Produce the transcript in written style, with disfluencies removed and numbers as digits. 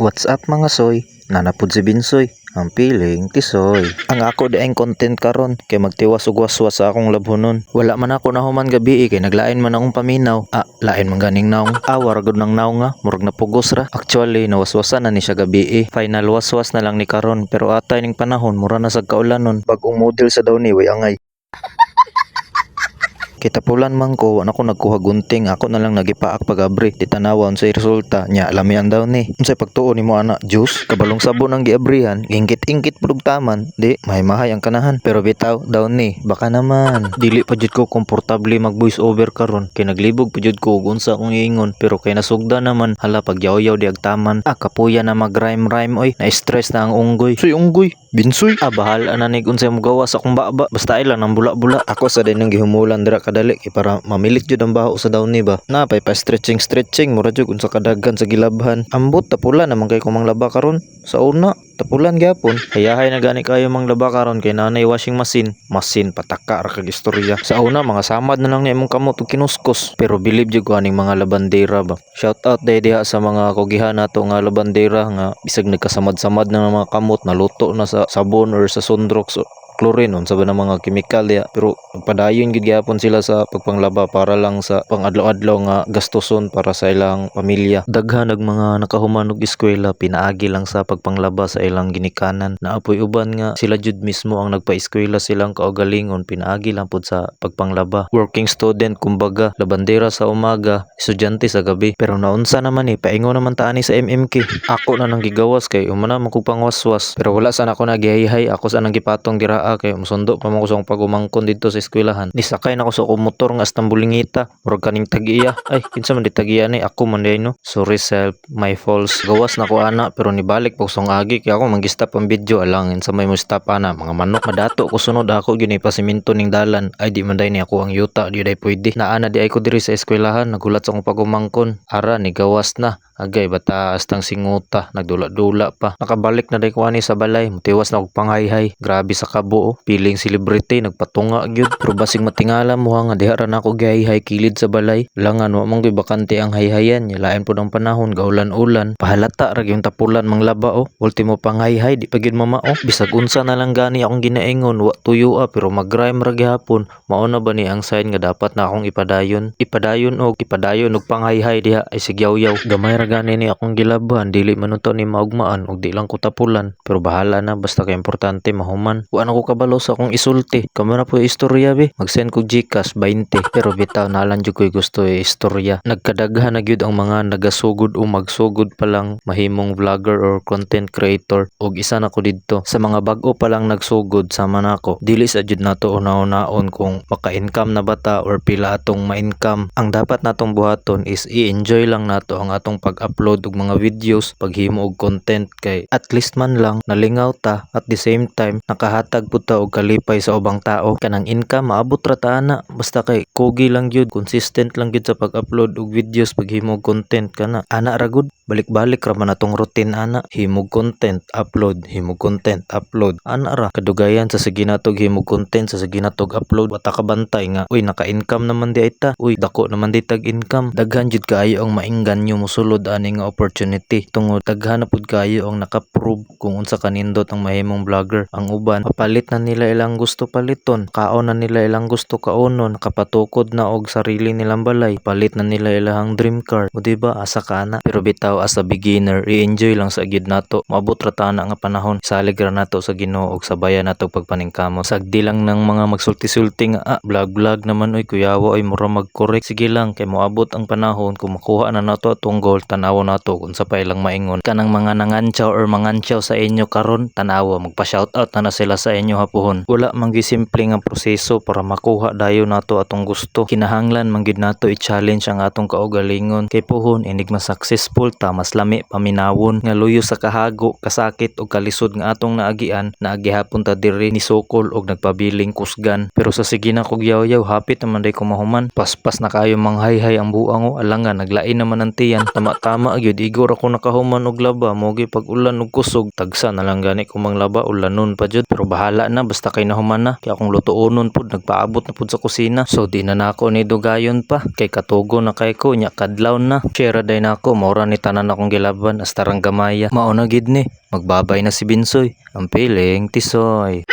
What's up mga soy? Nanapod si Binsoy. Ang piling tisoy. Ang ako diayng content karon kay magtiwas ug waswas sa akong labhonon. Wala man ako nahuman gabi kay naglain man akong paminaw. Lain man ganing naong. Awar gud nang naong nga, murag napugos ra. Actually nawaswasan na ni siya gabi. Final waswas na lang ni karon pero atay ning panahon mura na sa kaulanon. Bagong model sa daw ni way angay. Kitapulan man ko, ako nagkuha gunting, ako na lang nagipaak pag-abri. Di tanawon sa resulta, nya lamian daw ni. Unsay pagtuon nimo ana, juice, kabalong sabon ang giabrihan, ingkit-ingkit pud taman, di mahay-mahay ang kanahan. Pero bitaw daw ni, baka naman. Dili pa jud ko komportable mag voice over karon, kay naglibog pa jud ko ug unsa akong iingon, pero kay nasugda naman, hala pagyaw-yaw di agtaman. Kapuya na mag-rhyme-rhyme oy, na-stress na ang unggoy. Suy unggoy, Binsoy. Bahala na nig unsay mo gawa sa akong baba, basta ay lang nang bula-bula. Ako sa din nang gihumulan dira kadali kay para mamilit jud ang baho sa dawni ba. Napay pa stretching mura jud unsa kadaghan sa gilabhan. Ambot tapulan naman kay kumang laba karon. Sa una tapulan gyapon. Hayahay na gani kayo mang laba karon kay nanay washing machine. Machine pataka ra kag istorya. Sa una mga samad na lang ni imong kamot ug kinuskos. Pero bilib jud ko aning mga labandera ba. Shout out day diha sa mga kugihan nato nga labandera nga bisag nagkasamad-samad na ng mga kamot naluto na sa sabon or sa Sunrox chlorine unsa ba ng mga chemical ya, pero padayon gid gyapon sila sa pagpanglaba para lang sa pang-adlaw-adlaw nga gastuson para sa ilang pamilya. Daghan nag mga nakahuman og eskwela pinaagi lang sa pagpanglaba sa ilang ginikanan. Naapoy uban nga sila jud mismo ang nagpa-eskwela silang kaugalingon pinaagi lang pud sa pagpanglaba. Working student kumbaga, labandera sa umaga, estudyante sa gabi. Pero naunsa naman paingon naman ta ani sa MMK. Ako na nang gigawas kay umana man kog pangwaswas, pero wala sa ako nagihay-hay, ako sa nang gipatong dira kay musundo pa man ko sa akong pagumangkon dito sa eskwelahan. Nisakay na ko sa akong motor nga Astambulingita, murag kaning tagiya. Ay kinsa man di tagiya ni ako man day no. Sorry self, my faults. Gawas na ko ana pero nibalik po song agi kay ako mangistap ang video alangin sa may mo stop ana mga manok madato ko sunod ako gyud ipasiminto ning dalan. Ay di man day ni ako ang yuta di day pwede. Naana di ay ko diri sa eskwelahan nagulat sa akong pagumangkon. Ara ni gawas na. Agay bataas tang singuta, nagdula-dula pa. Nakabalik na day ko ani sa balay, mutiwas na og panghayhay. Grabe sa kabo, piling celebrity nagpatunga gyud. Pero basig matingala mo nga diha ra na ako gihayhay kilid sa balay. Langan wa man gyud bakante ang hayhayan, lain pud ang panahon gaulan-ulan. Pahalata ra gyud tapulan manglaba Ultimo panghayhay di pa gyud mamao. Bisag unsa na lang gani akong ginaingon, wa tuyo pero mag-rhyme ra gyapon. Mao na ba ni ang sign nga dapat na akong ipadayon og panghayhay diha ay sigyaw-yaw. Gamay ra gani ni akong gilabhan, dili man unta ni maugmaan ug di lang ko tapulan. Pero bahala na basta kay importante mahuman. Wa na ko kabalo sa akong isulti. Kamo na po istorya be. Mag-send ko GCash 20. Pero bitaw nalan jud ko'y gusto istorya. Nagkadaghan na gyud ang mga nagasugod o magsugod pa lang mahimong vlogger or content creator. Og isa na ko didto sa mga bag-o pa lang nagsugod sama nako. Dili sa jud nato una-unaon kung maka-income na bata or pila atong ma-income. Ang dapat natong buhaton is i-enjoy lang nato ang atong pag-upload og mga videos, paghimo og content kay at least man lang nalingaw ta at the same time nakahatag pud ta og kalipay sa ubang tao. Kanang income maabot ra ta ana basta kay kogi lang gyud, consistent lang gyud sa pag-upload og videos, paghimo og content kana. Ana ra gud balik-balik ra man atong routine ana. Himog content, upload, himog content, upload. Ana ra kadugayan sa sige natog himog content, sa sige natog upload. Wata ka bantay nga uy naka-income naman di ay ta. Uy dako naman di tag income. Daghan jud kaayo ang maingganyo mosulod ani nga opportunity. Tungod daghan na pud kaayo ang naka-prove kung unsa kanindot ang mahimong vlogger. Ang uban papalit na nila ilang gusto paliton, kaon na nila ilang gusto kaonon, nakapatukod na og sarili nilang balay, palit na nila ilang dream car. O diba asa ka na. Pero bitaw as a beginner, i-enjoy lang sa gid nato. Maabot ra ta na nga panahon. Salig ra nato sa Ginoo og sabayan nato pagpaningkamot. Sagdi lang ng mga magsulti-sulti nga vlog naman oy kuyawa oy mura mag-correct. Sige lang kay moabot ang panahon kung makuha na nato atong goal, tanaw nato kung sa pa ilang maingon. Kanang mga nangantsaw or mangantsaw sa inyo karon, tanawa magpa-shoutout na sila sa inyo hapuhon. Wala man gyud simple nga proseso para makuha dayon nato atong gusto. Kinahanglan man gyud nato i-challenge ang atong kaugalingon kay puhon inig successful ta mas lami paminawon nga luyo sa kahago, kasakit o kalisod nga atong naagian. Naagihapon ta diri ni sokol og nagpabiling kusgan. Pero sa sige na kog yaw-yaw hapit naman day kumahuman. Paspas na kayo manghayhay ang buang alangan naglain naman ang tiyan. Tama Tama gyud igor ako nakahuman og laba mo gyud pag ulan og kusog tagsa na lang gani ko mang laba ulanon pa jud pero bahala na basta kay nahuman na kay akong lutuonon pud nagpaabot na pud sa kusina so di na nako ni dugayon pa kay katugo na kay ko nya kadlaw na share day nako maura ni tanan akong gilaban hasta rang gamaya mao na gid ni magbabay na si Binsoy ang piling tisoy.